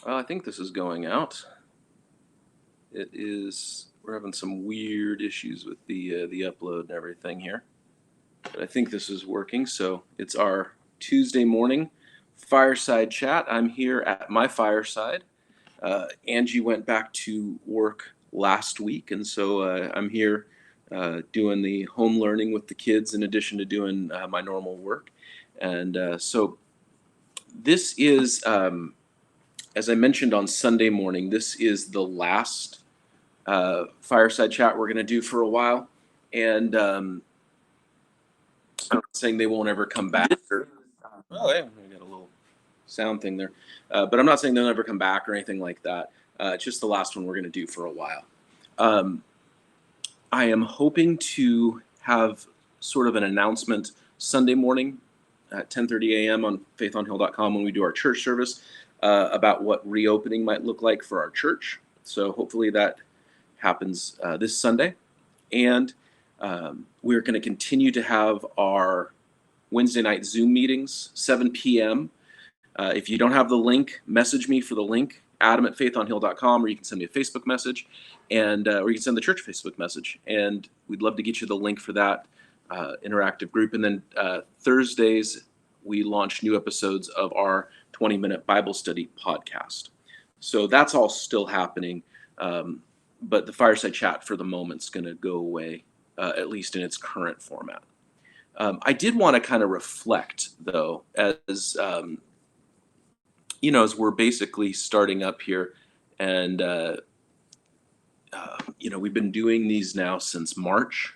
I think this is going out. It is. We're having some weird issues with the upload and everything here, but I think this is working. So it's our Tuesday morning fireside chat. I'm here at my fireside. Angie went back to work last week, and so I'm here doing the home learning with the kids in addition to doing my normal work. And so this is, as I mentioned on Sunday morning, this is the last fireside chat we're going to do for a while. And I'm not saying they won't ever come back. Oh, yeah, we got a little sound thing there. But I'm not saying they'll never come back or anything like that. It's just the last one we're going to do for a while. Um, I am hoping to have sort of an announcement Sunday morning at 10:30 a.m. on faithonhill.com when we do our church service about what reopening might look like for our church. So hopefully that happens this Sunday. And we're going to continue to have our Wednesday night Zoom meetings, 7 p.m. If you don't have the link, message me for the link, adam@faithonhill.com, or you can send me a Facebook message, and or you can send the church Facebook message. And we'd love to get you the link for that interactive group. And then Thursdays, we launch new episodes of our 20-minute Bible study podcast. So that's all still happening. But the fireside chat for the moment is going to go away, at least in its current format. I did want to kind of reflect, though, as as we're basically starting up here, and we've been doing these now since March.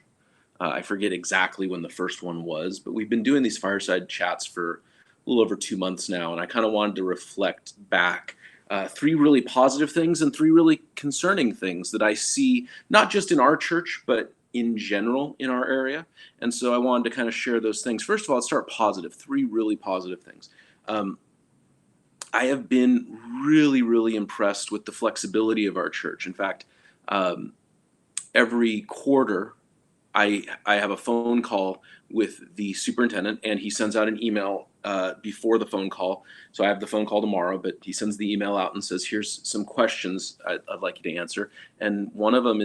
I forget exactly when the first one was, but we've been doing these fireside chats for a little over 2 months now, and I kind of wanted to reflect back. Three really positive things and three really concerning things that I see, not just in our church, but in general in our area. And so I wanted to kind of share those things. First of all, let's start positive. Three really positive things. Um, I have been really, really impressed with the flexibility of our church. In fact, um, every quarter, I have a phone call with the superintendent, and he sends out an email before the phone call. So I have the phone call tomorrow, but he sends the email out and says, "Here's some questions I'd like you to answer." And one of them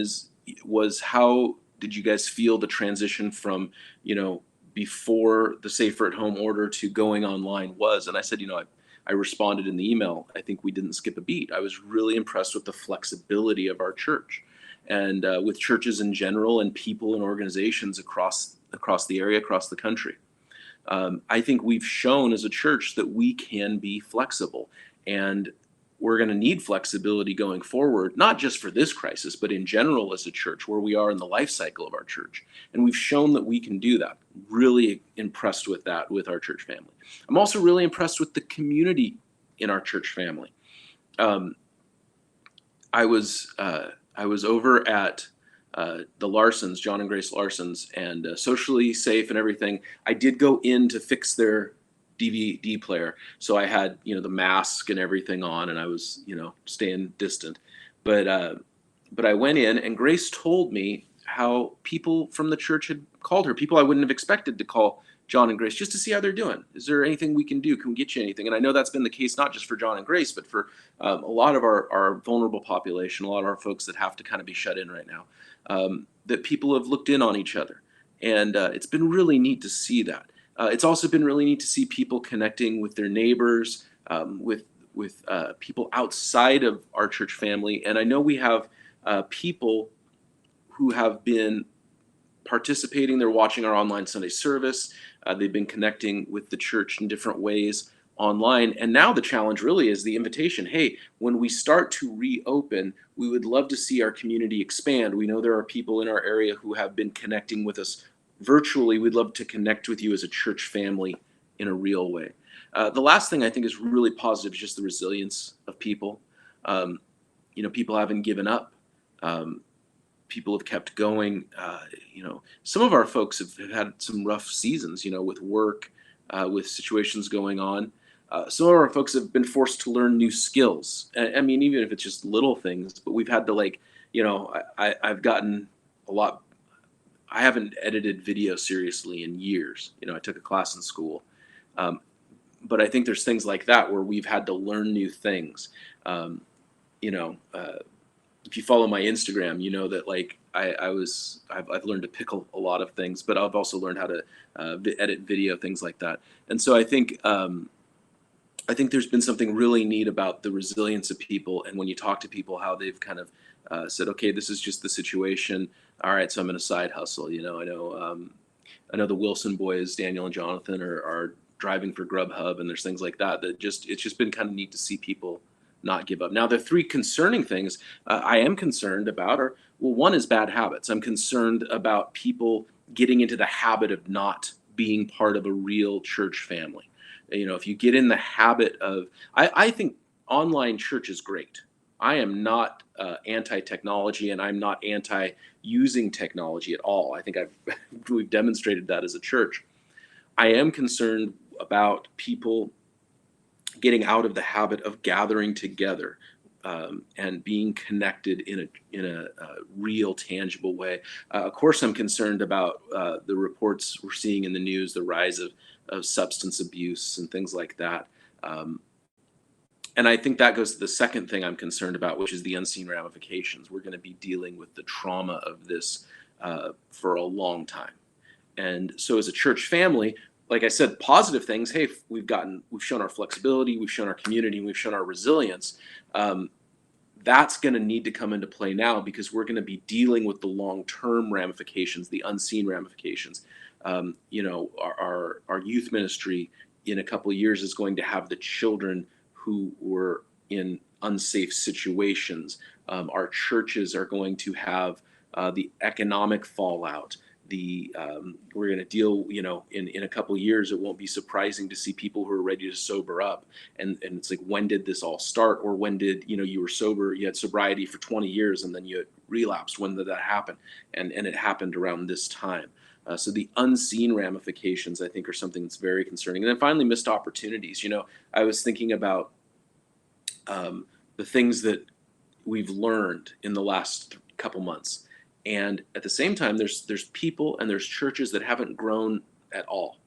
was how did you guys feel the transition from before the safer at home order to going online was? And I said, I responded in the email. I think we didn't skip a beat. I was really impressed with the flexibility of our church, and with churches in general, and people and organizations across the area, across the country. I think we've shown as a church that we can be flexible, and we're going to need flexibility going forward, not just for this crisis, but in general as a church, where we are in the life cycle of our church. And we've shown that we can do that. Really impressed with that with our church family. I'm also really impressed with the community in our church family. Um, I was over at the Larsons, John and Grace Larsons, and Socially Safe and everything. I did go in to fix their DVD player, so I had the mask and everything on, and I was staying distant. But I went in, and Grace told me how people from the church had called her, people I wouldn't have expected to call John and Grace, just to see how they're doing. Is there anything we can do? Can we get you anything? And I know that's been the case not just for John and Grace, but for a lot of our vulnerable population, a lot of our folks that have to kind of be shut in right now. That people have looked in on each other, and it's been really neat to see that. It's also been really neat to see people connecting with their neighbors, with people outside of our church family. And I know we have people who have been participating. They're watching our online Sunday service. They've been connecting with the church in different ways online. And now the challenge really is the invitation. Hey, when we start to reopen, we would love to see our community expand. We know there are people in our area who have been connecting with us virtually. We'd love to connect with you as a church family in a real way. The last thing I think is really positive is just the resilience of people. Um, People haven't given up. Um, People have kept going. Some of our folks have had some rough seasons, with work, with situations going on. Some of our folks have been forced to learn new skills. I mean, even if it's just little things, but we've had to I've gotten a lot. I haven't edited video seriously in years. I took a class in school. Um, But I think there's things like that where we've had to learn new things. Um, you know, if you follow my Instagram, you know that like I've learned to pickle a lot of things, but I've also learned how to edit video, things like that. And so I think there's been something really neat about the resilience of people, and when you talk to people, how they've kind of said, okay, this is just the situation. All right, so I'm in a side hustle. I know the Wilson boys, Daniel and Jonathan, are driving for Grubhub, and there's things like that. It's just been kind of neat to see people not give up. Now, the three concerning things I am concerned about are, well, one is bad habits. I'm concerned about people getting into the habit of not being part of a real church family. If you get in the habit of, I think online church is great. I am not anti-technology, and I'm not anti-using technology at all. I think we've demonstrated that as a church. I am concerned about people getting out of the habit of gathering together and being connected in a real, tangible way. Of course, I'm concerned about the reports we're seeing in the news, the rise of substance abuse and things like that. And I think that goes to the second thing I'm concerned about, which is the unseen ramifications. We're going to be dealing with the trauma of this for a long time. And so as a church family, like I said, positive things. Hey, we've shown our flexibility, we've shown our community, we've shown our resilience. That's going to need to come into play now, because we're going to be dealing with the long-term ramifications, the unseen ramifications. Our youth ministry in a couple of years is going to have the children who were in unsafe situations. Our churches are going to have the economic fallout. We're going to deal, in a couple of years, it won't be surprising to see people who are ready to sober up. And it's like, when did this all start? Or when did, you were sober, you had sobriety for 20 years and then you relapsed. When did that happen? And it happened around this time. So the unseen ramifications, I think, are something that's very concerning. And then finally, missed opportunities. I was thinking about the things that we've learned in the last couple months. And at the same time, there's people and there's churches that haven't grown at all.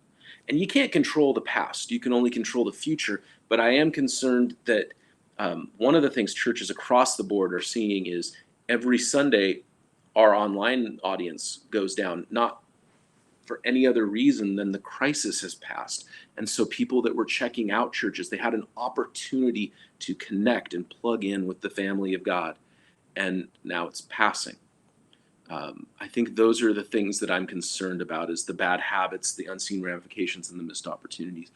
And you can't control the past. You can only control the future. But I am concerned that one of the things churches across the board are seeing is every Sunday, our online audience goes down, not for any other reason than the crisis has passed. And so people that were checking out churches, they had an opportunity to connect and plug in with the family of God. And now it's passing. I think those are the things that I'm concerned about, is the bad habits, the unseen ramifications, and the missed opportunities.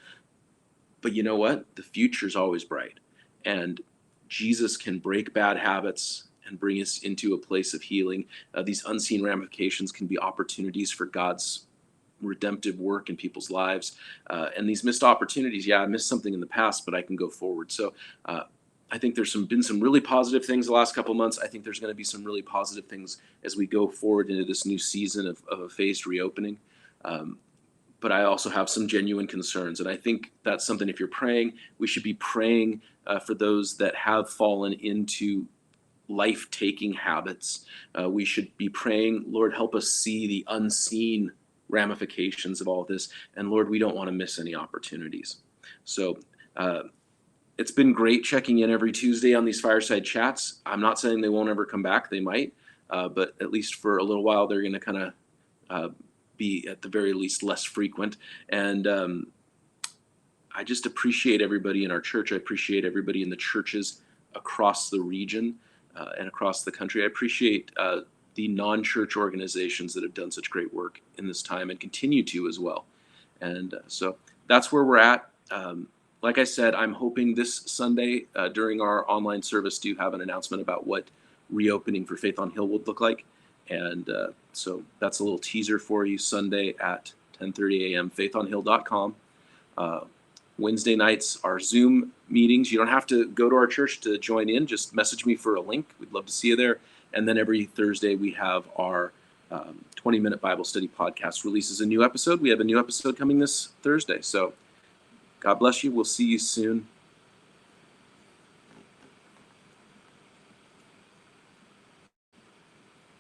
But you know what? The future is always bright. And Jesus can break bad habits and bring us into a place of healing. These unseen ramifications can be opportunities for God's redemptive work in people's lives. And these missed opportunities, I missed something in the past, but I can go forward. So I think there's been some really positive things the last couple of months. I think there's going to be some really positive things as we go forward into this new season of a phased reopening. But I also have some genuine concerns. And I think that's something, if you're praying, we should be praying for those that have fallen into life-taking habits. We should be praying, Lord, help us see the unseen ramifications of all this. And Lord, we don't want to miss any opportunities. So it's been great checking in every Tuesday on these Fireside Chats. I'm not saying they won't ever come back. They might. But at least for a little while, they're going to kind of be, at the very least, less frequent. And I just appreciate everybody in our church. I appreciate everybody in the churches across the region and across the country. I appreciate the non-church organizations that have done such great work in this time and continue to as well. And so that's where we're at. Like I said, I'm hoping this Sunday during our online service to have an announcement about what reopening for Faith on Hill would look like. And so that's a little teaser for you. Sunday at 10:30 a.m., faithonhill.com. Wednesday nights are Zoom meetings. You don't have to go to our church to join in. Just message me for a link. We'd love to see you there. And then every Thursday we have our 20-minute Bible study podcast releases a new episode. We have a new episode coming this Thursday. So God bless you. We'll see you soon.